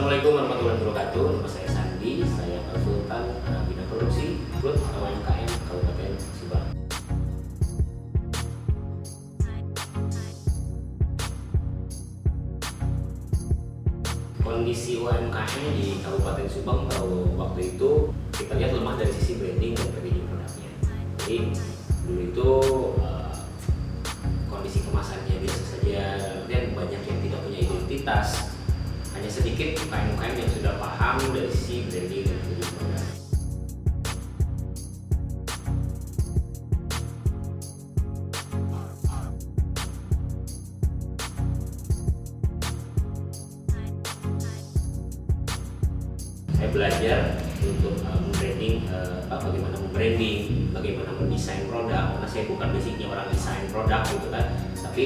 Assalamualaikum warahmatullahi wabarakatuh. Nama saya Sandi, saya konsultan bidang produksi Plut UMKM Kabupaten Subang. Kondisi UMKM di Kabupaten Subang waktu itu kita lihat lemah dari sisi branding dan packaging produknya. Jadi dulu itu kondisi kemasannya biasa saja dan banyak yang tidak punya identitas. Hanya sedikit UMKM yang sudah paham dari sisi branding dan packaging produk. Saya belajar untuk bagaimana membranding, bagaimana mendesain produk. Karena saya bukan basicnya orang desain produk gitu kan. Tapi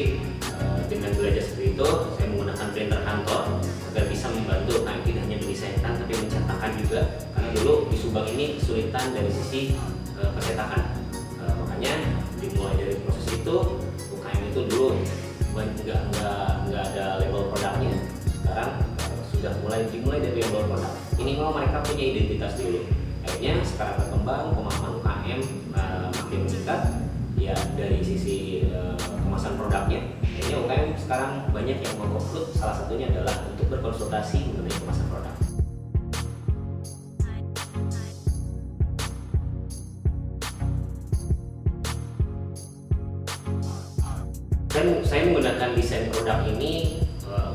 dengan belajar seperti itu, saya menggunakan printer kantor agar bisa membantu UMKM tidak hanya mendesainkan tapi mencetakkan juga. Karena dulu di Subang ini kesulitan dari sisi percetakan. Makanya dimulai dari proses itu, UMKM itu dulu nggak ada label produknya. Sekarang sudah dimulai dari label produk. Minimal mereka punya identitas dulu. Akhirnya sekarang berkembang, pemahaman UMKM makin meningkat. Ya dari sisi kemasan produknya. Akhirnya UMKM sekarang banyak yang mengkonsultasi. Salah satunya adalah untuk berkonsultasi mengenai kemasan produk. Dan saya menggunakan desain produk ini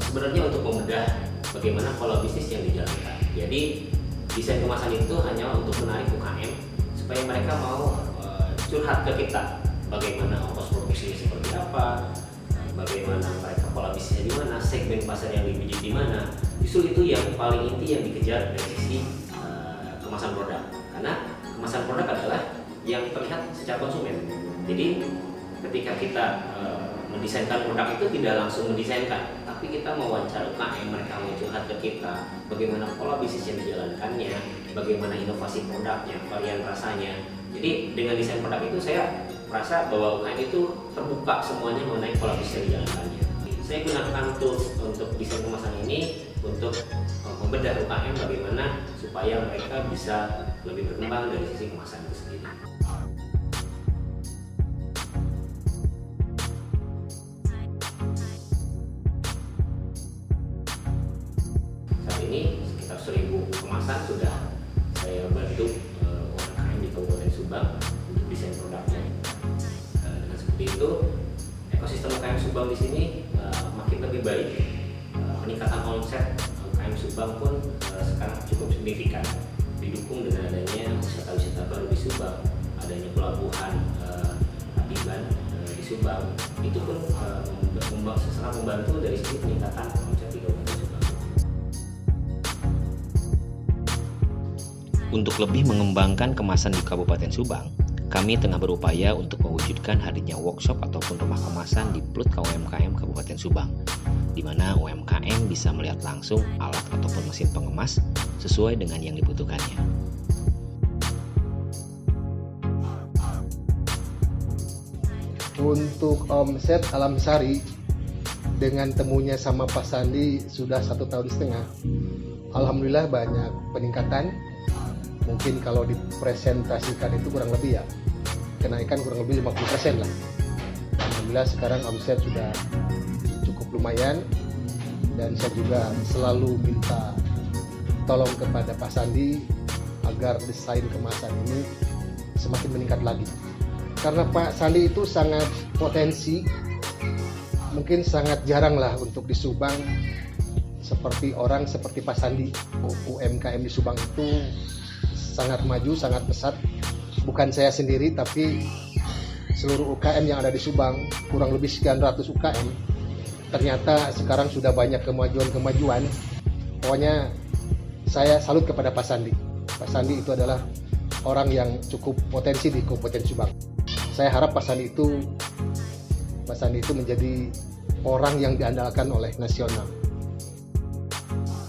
sebenarnya untuk membedah bagaimana pola bisnis yang dijalankan. Jadi desain kemasan itu hanya untuk menarik UMKM supaya mereka mau curhat ke kita, bagaimana ongkos produksinya seperti apa, bagaimana mereka pola bisnisnya di mana, segmen pasar yang lebih di mana. Justru itu yang paling inti yang dikejar dari sisi kemasan produk. Karena kemasan produk adalah yang terlihat secara konsumen. Jadi ketika kita mendesainkan produk itu tidak langsung mendesainkan, tapi kita mewawancara UMKM, mereka mau curhat ke kita bagaimana pola bisnis yang dijalankannya, bagaimana inovasi produknya, varian rasanya. Jadi dengan desain produk itu saya merasa bahwa UMKM itu terbuka semuanya mengenai pola bisnis yang dijalankannya. Saya gunakan tools untuk desain kemasan ini untuk membedah UMKM bagaimana supaya mereka bisa lebih berkembang dari sisi kemasan itu sendiri. Ini sekitar 1000 kemasan sudah saya bantu UMKM di Kabupaten Subang untuk desain produknya. Dengan seperti itu, ekosistem UMKM Subang di sini makin lebih baik. Peningkatan omset UMKM Subang pun sekarang cukup signifikan, didukung dengan adanya wisata-wisata baru di Subang, adanya pelabuhan Atiban di Subang. Itu pun sangat membantu dari sisi peningkatan omset di Kabupaten Subang. Untuk lebih mengembangkan kemasan di Kabupaten Subang, kami tengah berupaya untuk mewujudkan hadirnya workshop ataupun rumah kemasan di Plut UMKM Kabupaten Subang, di mana UMKM bisa melihat langsung alat ataupun mesin pengemas sesuai dengan yang dibutuhkannya. Untuk omset Alam Sari dengan temunya sama Pak Sandi sudah 1,5 tahun. Alhamdulillah banyak peningkatan. Mungkin kalau dipresentasikan itu kurang lebih ya kenaikan kurang lebih 50% lah. Alhamdulillah sekarang omset sudah cukup lumayan, dan saya juga selalu minta tolong kepada Pak Sandi agar desain kemasan ini semakin meningkat lagi. Karena Pak Sandi itu sangat potensi, mungkin sangat jarang lah untuk di Subang seperti orang seperti Pak Sandi. UMKM di Subang itu sangat maju, sangat pesat. Bukan saya sendiri, tapi seluruh UKM yang ada di Subang, kurang lebih sekian ratus UKM. Ternyata sekarang sudah banyak kemajuan. Pokoknya saya salut kepada Pak Sandi. Pak Sandi itu adalah orang yang cukup potensi di Kabupaten Subang. Saya harap Pak Sandi itu menjadi orang yang diandalkan oleh nasional.